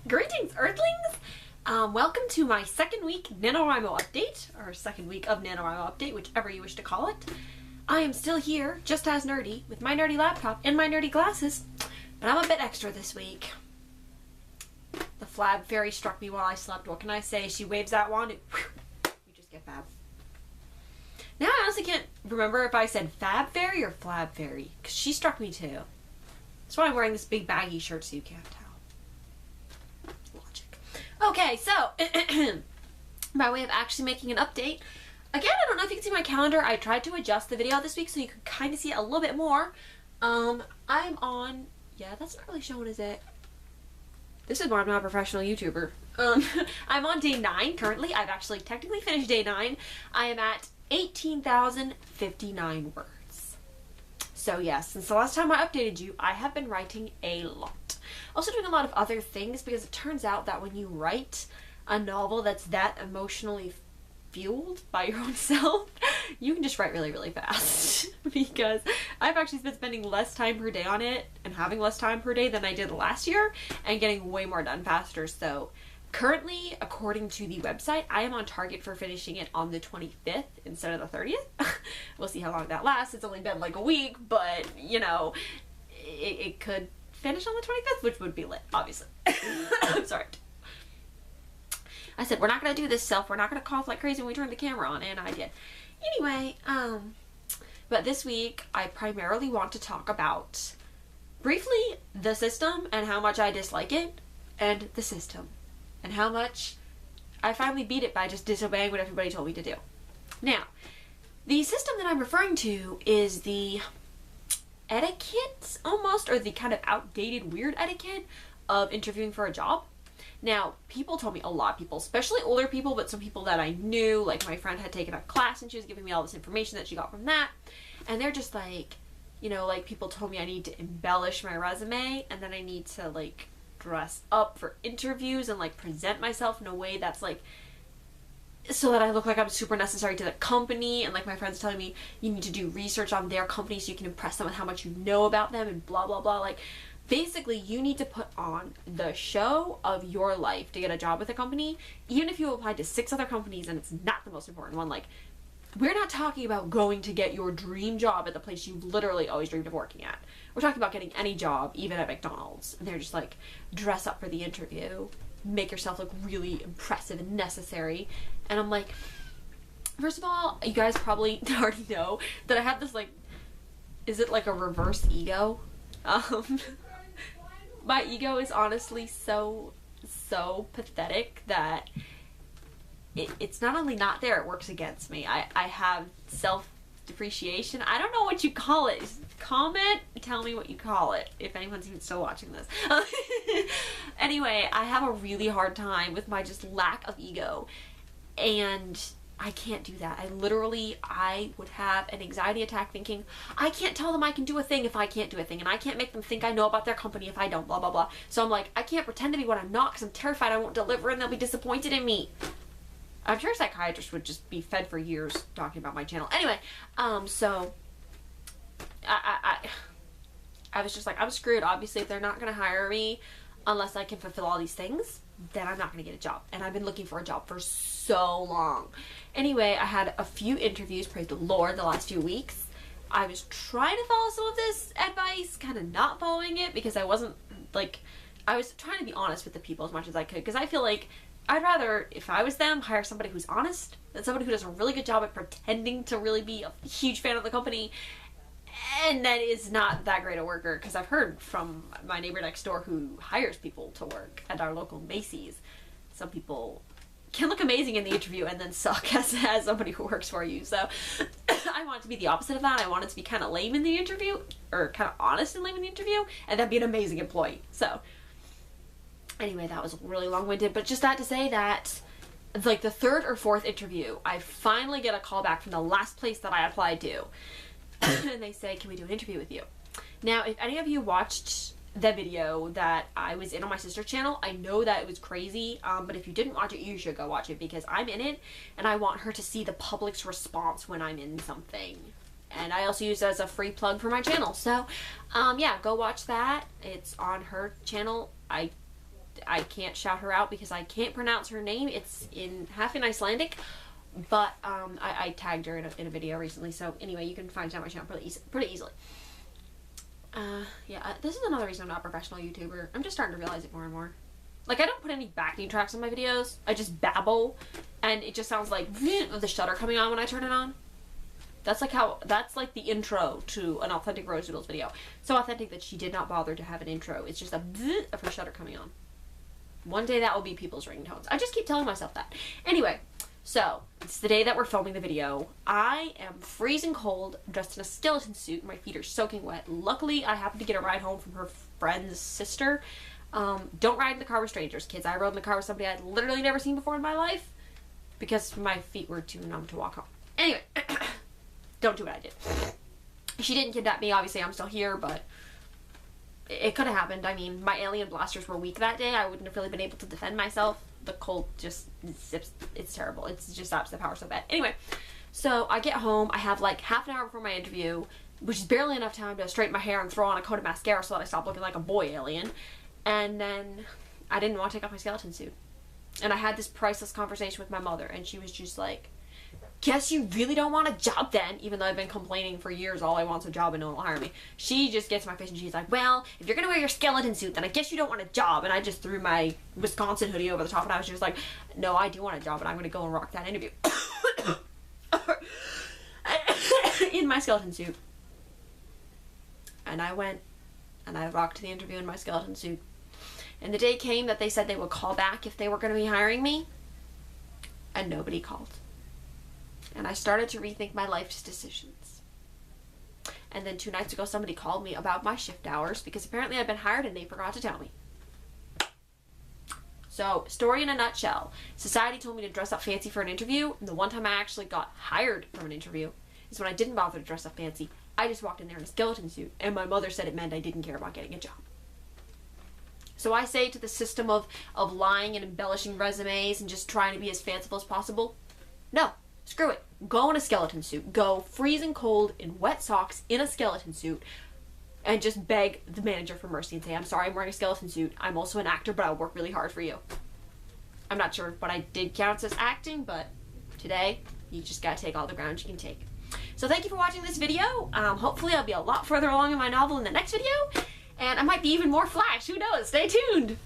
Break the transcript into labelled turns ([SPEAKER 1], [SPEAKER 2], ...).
[SPEAKER 1] Greetings, Earthlings! Welcome to my second week NaNoWriMo update, or second week of NaNoWriMo update, whichever you wish to call it. I am still here, just as nerdy, with my nerdy laptop and my nerdy glasses, but I'm a bit extra this week. The Flab Fairy struck me while I slept. What can I say? She waves that wand and whew, you just get Fab. Now I honestly can't remember if I said Fab Fairy or Flab Fairy, because she struck me too. That's why I'm wearing this big baggy shirt so you can't tell. Logic. Okay, so by way of actually making an update, again, I don't know if you can see my calendar. I tried to adjust the video this week so you could kind of see it a little bit more. I'm on, yeah, that's not really showing, is it? This is why I'm not a professional YouTuber. I'm on day 9 currently. I've actually technically finished day 9. I am at 18,059 words. So yes, since the last time I updated you, I have been writing a lot. Also doing a lot of other things, because it turns out that when you write a novel that's that emotionally fueled by your own self, you can just write really, really fast. Because I've actually been spending less time per day on it and having less time per day than I did last year and getting way more done faster. So currently, according to the website, I am on target for finishing it on the 25th instead of the 30th. We'll see how long that lasts. It's only been like a week, but you know, it could finish on the 25th, which would be lit, obviously. I'm sorry. I said, we're not going to do this self. We're not going to cough like crazy when we turn the camera on, and I did. Anyway, but this week, I primarily want to talk about, briefly, the system and how much I dislike it, and the system, and how much I finally beat it by just disobeying what everybody told me to do. Now, the system that I'm referring to is the etiquette, almost, or the kind of outdated, weird etiquette of interviewing for a job. Now, people told me, a lot of people, especially older people, but some people that I knew, like my friend had taken a class and she was giving me all this information that she got from that, and they're just like, you know, like people told me I need to embellish my resume, and then I need to like dress up for interviews and like present myself in a way that's like, so that I look like I'm super necessary to the company, and like my friend's telling me you need to do research on their company so you can impress them with how much you know about them and blah blah blah. Like basically you need to put on the show of your life to get a job with a company, even if you applied to 6 other companies and it's not the most important one. Like, we're not talking about going to get your dream job at the place you've literally always dreamed of working at. We're talking about getting any job, even at McDonald's. And they're just like, dress up for the interview, make yourself look really impressive and necessary. And I'm like, first of all, you guys probably already know that I have this like, is it like a reverse ego? My ego is honestly so pathetic that it's not only not there, it works against me. I have self-depreciation. I don't know what you call it. Comment, tell me what you call it, if anyone's even still watching this. Anyway, I have a really hard time with my just lack of ego, and I can't do that. I would have an anxiety attack thinking, I can't tell them I can do a thing if I can't do a thing, and I can't make them think I know about their company if I don't, blah, blah, blah. So I'm like, I can't pretend to be what I'm not because I'm terrified I won't deliver and they'll be disappointed in me. I'm sure psychiatrists would just be fed for years talking about my channel. Anyway, so I was just like, I'm screwed. Obviously, if they're not going to hire me unless I can fulfill all these things, then I'm not going to get a job. And I've been looking for a job for so long. Anyway, I had a few interviews, praise the Lord, the last few weeks. I was trying to follow some of this advice, kind of not following it, because I wasn't, like, I was trying to be honest with the people as much as I could, because I feel like I'd rather, if I was them, hire somebody who's honest than somebody who does a really good job at pretending to really be a huge fan of the company and that is not that great a worker. Because I've heard from my neighbor next door who hires people to work at our local Macy's, some people can look amazing in the interview and then suck as somebody who works for you. So I want it to be the opposite of that. I want it to be kind of lame in the interview, or kind of honest and lame in the interview, and then be an amazing employee. So anyway, that was really long-winded, but just that to say that, like, the 3rd or 4th interview, I finally get a call back from the last place that I applied to. And they say, can we do an interview with you? Now, if any of you watched the video that I was in on my sister's channel, I know that it was crazy, but if you didn't watch it, you should go watch it, because I'm in it, and I want her to see the public's response when I'm in something. And I also use it as a free plug for my channel. So, yeah, go watch that. It's on her channel. I I can't shout her out because I can't pronounce her name. It's in half in Icelandic, but I tagged her in a video recently. So anyway, you can find it on my channel pretty easily. Yeah, this is another reason I'm not a professional YouTuber. I'm just starting to realize it more and more. Like, I don't put any backing tracks on my videos. I just babble, and it just sounds like the shutter coming on when I turn it on. That's like the intro to an Authentic Rose Doodles video. So authentic that she did not bother to have an intro. It's just a of her shutter coming on. One day that will be people's ringtones. I just keep telling myself that. Anyway, so it's the day that we're filming the video. I am freezing cold, dressed in a skeleton suit. My feet are soaking wet. Luckily, I happened to get a ride home from her friend's sister. Don't ride in the car with strangers, kids. I rode in the car with somebody I'd literally never seen before in my life because my feet were too numb to walk home. Anyway, don't do what I did. She didn't kidnap me. Obviously, I'm still here, but it could have happened. I mean, my alien blasters were weak that day. I wouldn't have really been able to defend myself. The cold just zips. It's terrible. It just stops the power so bad. Anyway, so I get home. I have like half an hour before my interview, which is barely enough time to straighten my hair and throw on a coat of mascara so that I stop looking like a boy alien. And then I didn't want to take off my skeleton suit. And I had this priceless conversation with my mother, and she was just like, guess you really don't want a job then, even though I've been complaining for years all I want's a job and no one will hire me. She just gets in my face and she's like, well, if you're gonna wear your skeleton suit, then I guess you don't want a job. And I just threw my Wisconsin hoodie over the top, and I was just like, no, I do want a job, and I'm gonna go and rock that interview. In my skeleton suit. And I went, and I rocked the interview in my skeleton suit. And the day came that they said they would call back if they were going to be hiring me, and nobody called. And I started to rethink my life's decisions. And then 2 nights ago, somebody called me about my shift hours because apparently I'd been hired and they forgot to tell me. So, story in a nutshell. Society told me to dress up fancy for an interview, and the one time I actually got hired from an interview is when I didn't bother to dress up fancy. I just walked in there in a skeleton suit, and my mother said it meant I didn't care about getting a job. So I say to the system of lying and embellishing resumes and just trying to be as fanciful as possible, no, screw it. Go in a skeleton suit. Go freezing cold in wet socks in a skeleton suit and just beg the manager for mercy and say, I'm sorry I'm wearing a skeleton suit. I'm also an actor, but I'll work really hard for you. I'm not sure what I did counts as acting, but today you just gotta take all the ground you can take. So thank you for watching this video. Hopefully I'll be a lot further along in my novel in the next video. And I might be even more Flash. Who knows? Stay tuned.